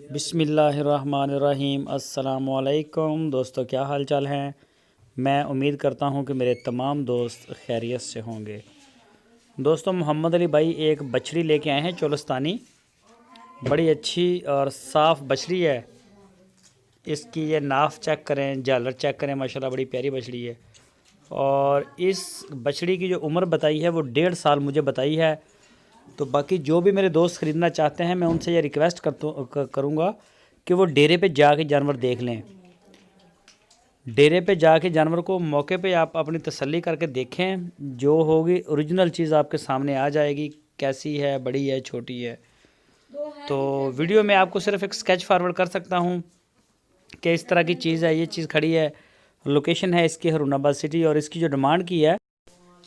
बिस्मिल्लाहिर्रहमानिर्रहीम। अस्सलामुअलैकुम दोस्तों, क्या हाल चाल हैं। मैं उम्मीद करता हूं कि मेरे तमाम दोस्त खैरियत से होंगे। दोस्तों, मोहम्मद अली भाई एक बछड़ी लेके आए हैं चोलस्तानी। बड़ी अच्छी और साफ़ बछड़ी है। इसकी ये नाफ चेक करें, झालर चेक करें, माशाल्लाह बड़ी प्यारी बछड़ी है। और इस बछड़ी की जो उम्र बताई है वो 1.5 साल मुझे बताई है। तो बाकी जो भी मेरे दोस्त ख़रीदना चाहते हैं, मैं उनसे ये रिक्वेस्ट करूँगा कि वो डेरे पे जाके जानवर देख लें। डेरे पे जाके जानवर को मौके पे आप अपनी तसल्ली करके देखें। जो होगी ओरिजिनल चीज़ आपके सामने आ जाएगी, कैसी है, बड़ी है, छोटी है। तो वीडियो में आपको सिर्फ एक स्केच फॉरवर्ड कर सकता हूँ कि इस तरह की चीज़ है, ये चीज़ खड़ी है। लोकेशन है इसकी हरूनाबाद सिटी। और इसकी जो डिमांड की है,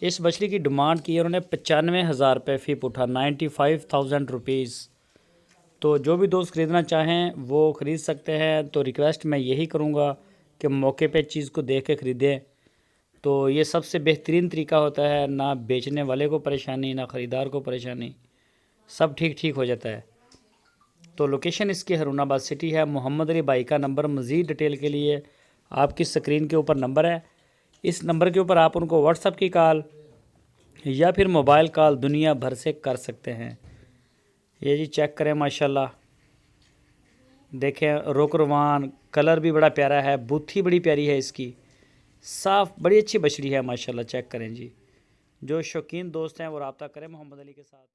इस बछड़ी की डिमांड की है उन्होंने 95,000 रुपये फ़ी पुठा, 95,000 रुपीज़। तो जो भी दोस्त ख़रीदना चाहें वो ख़रीद सकते हैं। तो रिक्वेस्ट मैं यही करूँगा कि मौके पे चीज़ को देख के ख़रीदें। तो ये सबसे बेहतरीन तरीका होता है, ना बेचने वाले को परेशानी, ना ख़रीदार को परेशानी, सब ठीक हो जाता है। तो लोकेशन इसकी हरूनाबाद सिटी है। मोहम्मद अली भाई का नंबर मज़ीद डिटेल के लिए आपकी स्क्रीन के ऊपर नंबर है। इस नंबर के ऊपर आप उनको व्हाट्सएप की कॉल या फिर मोबाइल कॉल दुनिया भर से कर सकते हैं। ये जी चेक करें, माशाल्लाह देखें, रुकरवान कलर भी बड़ा प्यारा है, बूथी बड़ी प्यारी है इसकी, साफ़ बड़ी अच्छी बछड़ी है माशाल्लाह। चेक करें जी। जो शौकीन दोस्त हैं वो रब्ता करें मोहम्मद अली के साथ।